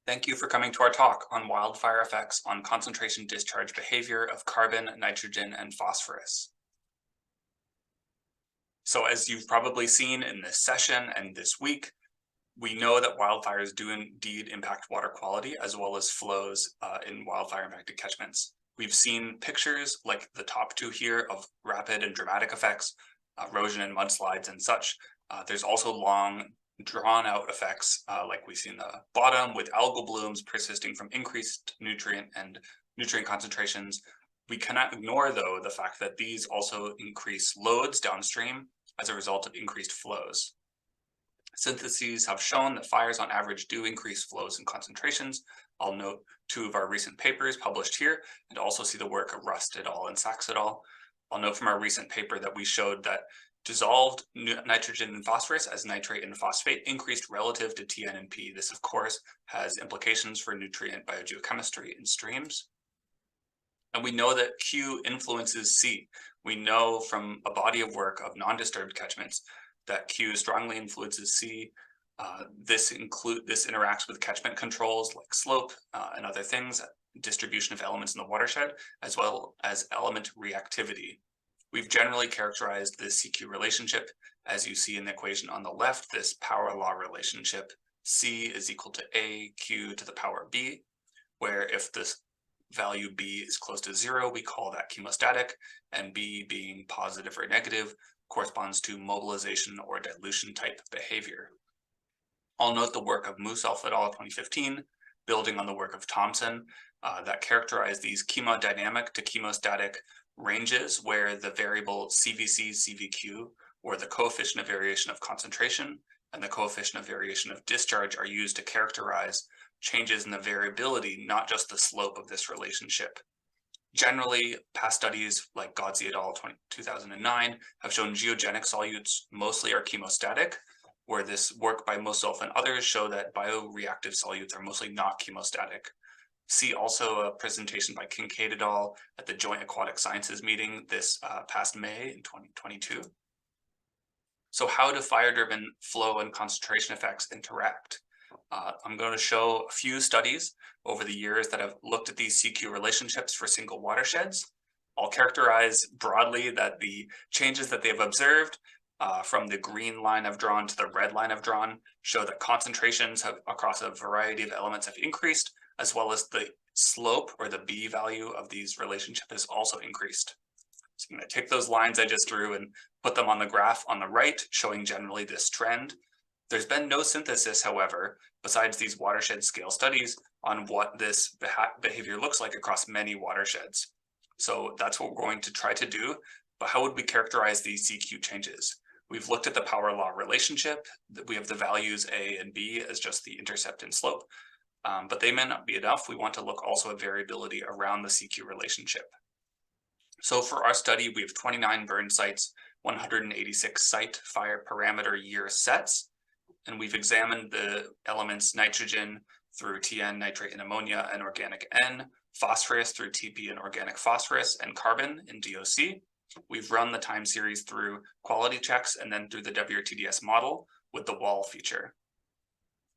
Thank you for coming to our talk on wildfire effects on concentration discharge behavior of carbon, nitrogen, and phosphorus. So as you've probably seen in this session and this week, we know that wildfires do indeed impact water quality as well as flows in wildfire impacted catchments. We've seen pictures like the top two here of rapid and dramatic effects, erosion and mudslides and such. There's also long drawn out effects like we see in the bottom with algal blooms persisting from increased nutrient concentrations. We cannot ignore though the fact that these also increase loads downstream as a result of increased flows. Syntheses have shown that fires on average do increase flows and concentrations. I'll note two of our recent papers published here and also see the work of Rust et al. And Sachs et al. I'll note from our recent paper that we showed that dissolved nitrogen and phosphorus as nitrate and phosphate increased relative to TN and P. This, of course, has implications for nutrient biogeochemistry in streams. And we know that Q influences C. We know from a body of work of non-disturbed catchments that Q strongly influences C. This interacts with catchment controls like slope and other things, distribution of elements in the watershed, as well as element reactivity. We've generally characterized this CQ relationship, as you see in the equation on the left, this power law relationship, C is equal to A Q to the power B, where if this value B is close to 0, we call that chemostatic, and B being positive or negative corresponds to mobilization or dilution type behavior. I'll note the work of Musalf et al. 2015, building on the work of Thomson, that characterized these chemodynamic to chemostatic ranges where the variable CVC, CVQ, or the coefficient of variation of concentration and the coefficient of variation of discharge are used to characterize changes in the variability, not just the slope of this relationship. Generally, past studies like Godzi et al. 2009 have shown geogenic solutes mostly are chemostatic, where this work by Musalf and others show that bioreactive solutes are mostly not chemostatic. See also a presentation by Kincaid et al. At the Joint Aquatic Sciences meeting this past May in 2022. So how do fire-driven flow and concentration effects interact? I'm going to show a few studies over the years that have looked at these CQ relationships for single watersheds. I'll characterize broadly that the changes that they've observed from the green line I've drawn to the red line I've drawn show that concentrations across a variety of elements have increased, as well as the slope or the B value of these relationships is also increased. So I'm going to take those lines I just drew and put them on the graph on the right, showing generally this trend. There's been no synthesis, however, besides these watershed scale studies on what this behavior looks like across many watersheds. So that's what we're going to try to do. But how would we characterize these CQ changes? We've looked at the power law relationship. We have the values A and B as just the intercept and slope, but they may not be enough. We want to look also at variability around the CQ relationship. So for our study, we have 29 burn sites, 186 site fire parameter year sets, and we've examined the elements nitrogen through TN, nitrate and ammonia, and organic N, phosphorus through TP and organic phosphorus, and carbon in DOC. We've run the time series through quality checks and then through the WRTDS model with the wall feature.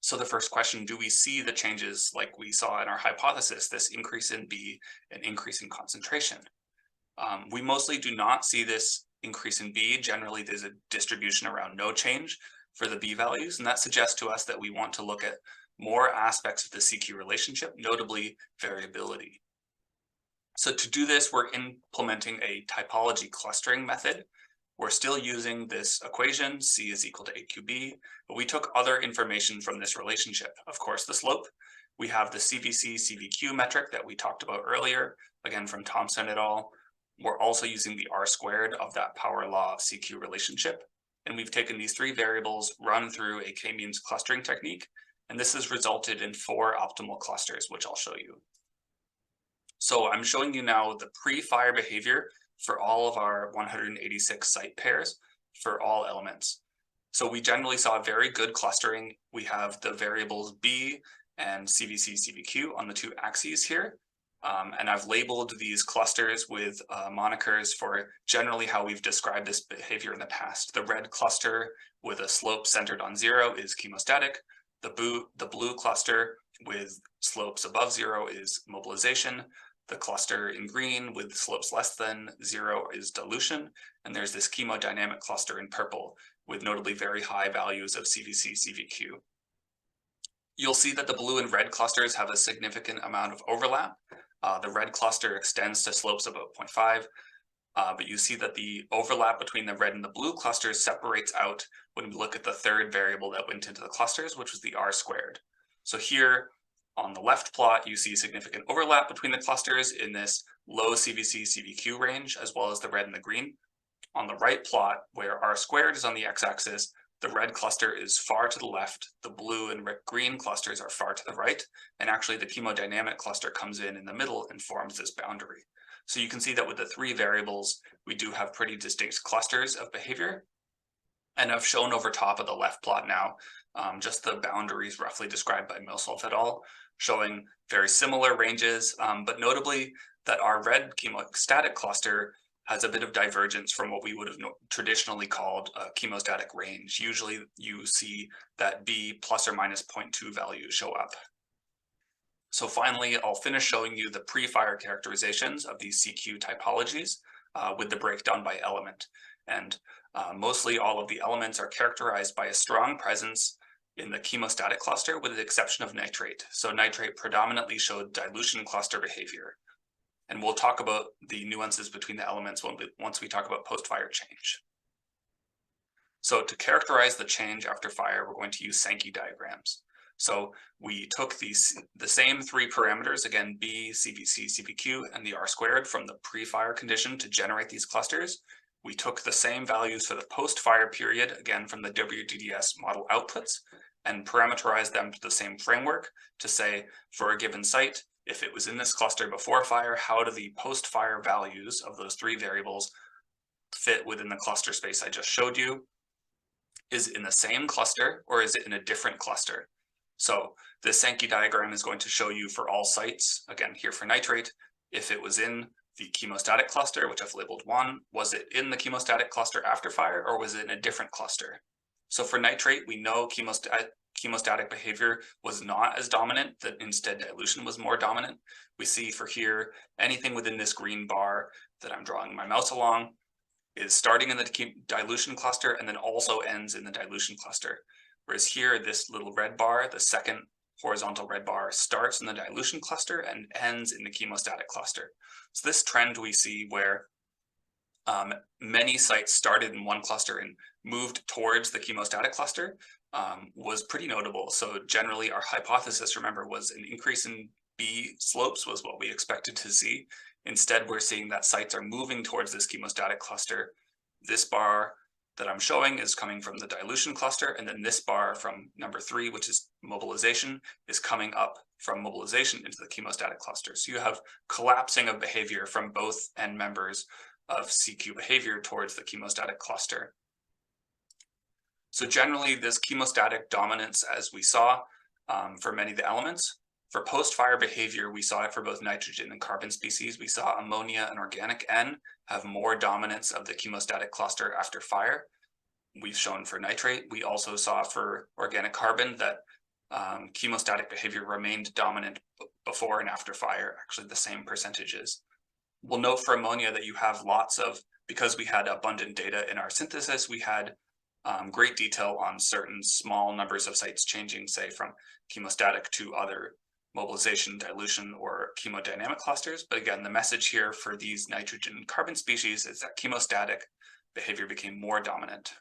So the first question, do we see the changes like we saw in our hypothesis, this increase in B and increase in concentration? We mostly do not see this increase in B. Generally, there's a distribution around no change for the B values, and that suggests to us that we want to look at more aspects of the CQ relationship, notably variability. So to do this, we're implementing a typology clustering method. We're still using this equation, C is equal to AQB, but we took other information from this relationship. Of course, the slope. We have the CVC, CVQ metric that we talked about earlier, again from Thomson et al. We're also using the R squared of that power law CQ relationship. And we've taken these three variables, run through a k-means clustering technique, and this has resulted in 4 optimal clusters, which I'll show you. So I'm showing you now the pre-fire behavior for all of our 186 site pairs for all elements. So we generally saw very good clustering. We have the variables B and CVC, CVQ on the 2 axes here. And I've labeled these clusters with monikers for generally how we've described this behavior in the past. The red cluster with a slope centered on 0 is chemostatic. The blue cluster with slopes above 0 is mobilization. The cluster in green with slopes less than 0 is dilution. And there's this chemodynamic cluster in purple with notably very high values of CVC, CVQ. You'll see that the blue and red clusters have a significant amount of overlap. The red cluster extends to slopes about 0.5, but you see that the overlap between the red and the blue clusters separates out when we look at the third variable that went into the clusters, which was the R squared. So here on the left plot, you see significant overlap between the clusters in this low CVC, CVQ range, as well as the red and the green. On the right plot, where R squared is on the x-axis, the red cluster is far to the left, the blue and green clusters are far to the right, and actually the chemodynamic cluster comes in the middle and forms this boundary. So you can see that with the three variables, we do have pretty distinct clusters of behavior. And I've shown over top of the left plot now, just the boundaries roughly described by Millsolf et al., showing very similar ranges, but notably that our red chemostatic cluster has a bit of divergence from what we would have traditionally called a chemostatic range. Usually you see that B plus or minus 0.2 values show up. So finally, I'll finish showing you the pre-fire characterizations of these CQ typologies with the breakdown by element. And mostly all of the elements are characterized by a strong presence in the chemostatic cluster with the exception of nitrate. So nitrate predominantly showed dilution cluster behavior. And we'll talk about the nuances between the elements once we talk about post-fire change. So to characterize the change after fire, we're going to use Sankey diagrams. So we took the same three parameters, again, B, CVC, CVQ, and the R squared from the pre-fire condition to generate these clusters. We took the same values for the post-fire period, again, from the WDDS model outputs, and parameterized them to the same framework to say, for a given site, if it was in this cluster before fire, how do the post-fire values of those three variables fit within the cluster space I just showed you? Is it in the same cluster or is it in a different cluster? So this Sankey diagram is going to show you for all sites, again here for nitrate, if it was in the chemostatic cluster, which I've labeled 1, was it in the chemostatic cluster after fire or was it in a different cluster? So for nitrate, we know chemostatic behavior was not as dominant, that instead dilution was more dominant. We see for here, anything within this green bar that I'm drawing my mouse along is starting in the dilution cluster and then also ends in the dilution cluster. Whereas here, this little red bar, the second horizontal red bar, starts in the dilution cluster and ends in the chemostatic cluster. So this trend we see where many sites started in one cluster and moved towards the chemostatic cluster was pretty notable. So generally our hypothesis, remember, was an increase in B slopes was what we expected to see. Instead, we're seeing that sites are moving towards this chemostatic cluster. This bar that I'm showing is coming from the dilution cluster, and then this bar from number 3, which is mobilization, is coming up from mobilization into the chemostatic cluster. So you have collapsing of behavior from both end members of CQ behavior towards the chemostatic cluster. So generally, this chemostatic dominance, as we saw for many of the elements, for post-fire behavior, we saw it for both nitrogen and carbon species. We saw ammonia and organic N have more dominance of the chemostatic cluster after fire. We've shown for nitrate. We also saw for organic carbon that chemostatic behavior remained dominant before and after fire, actually the same percentages. We'll note for ammonia that you have lots of, because we had abundant data in our synthesis, we had great detail on certain small numbers of sites changing, say, from chemostatic to other mobilization, dilution, or chemodynamic clusters. But again, the message here for these nitrogen and carbon species is that chemostatic behavior became more dominant.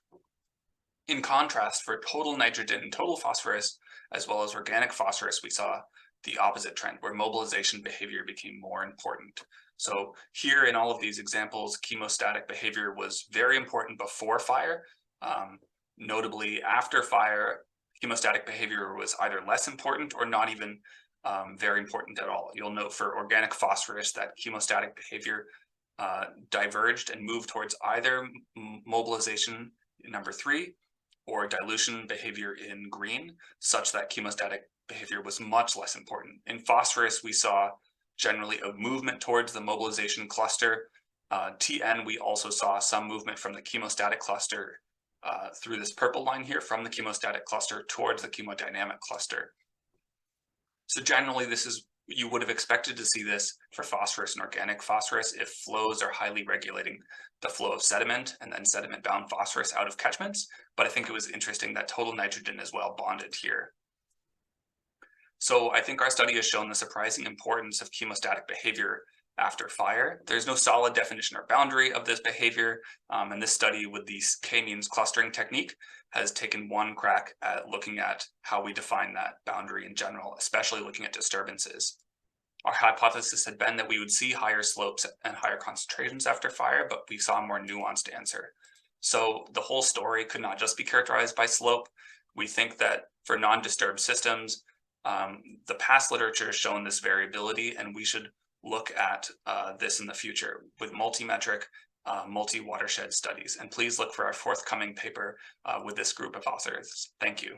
In contrast, for total nitrogen and total phosphorus, as well as organic phosphorus, we saw the opposite trend, where mobilization behavior became more important. So here in all of these examples, chemostatic behavior was very important before fire. Notably, after fire, chemostatic behavior was either less important or not even very important at all. You'll note for organic phosphorus that chemostatic behavior diverged and moved towards either mobilization in number 3 or dilution behavior in green, such that chemostatic behavior was much less important. In phosphorus, we saw generally a movement towards the mobilization cluster. TN, we also saw some movement from the chemostatic cluster through this purple line here from the chemostatic cluster towards the chemodynamic cluster. So generally, you would have expected to see this for phosphorus and organic phosphorus if flows are highly regulating the flow of sediment and then sediment-bound phosphorus out of catchments. But I think it was interesting that total nitrogen is well bonded here. So I think our study has shown the surprising importance of chemostatic behavior after fire. There's no solid definition or boundary of this behavior, and this study with the k-means clustering technique has taken one crack at looking at how we define that boundary in general, especially looking at disturbances. Our hypothesis had been that we would see higher slopes and higher concentrations after fire, but we saw a more nuanced answer. So the whole story could not just be characterized by slope. We think that for non-disturbed systems, the past literature has shown this variability, and we should look at this in the future with multi-metric, multi-watershed studies. And please look for our forthcoming paper with this group of authors. Thank you.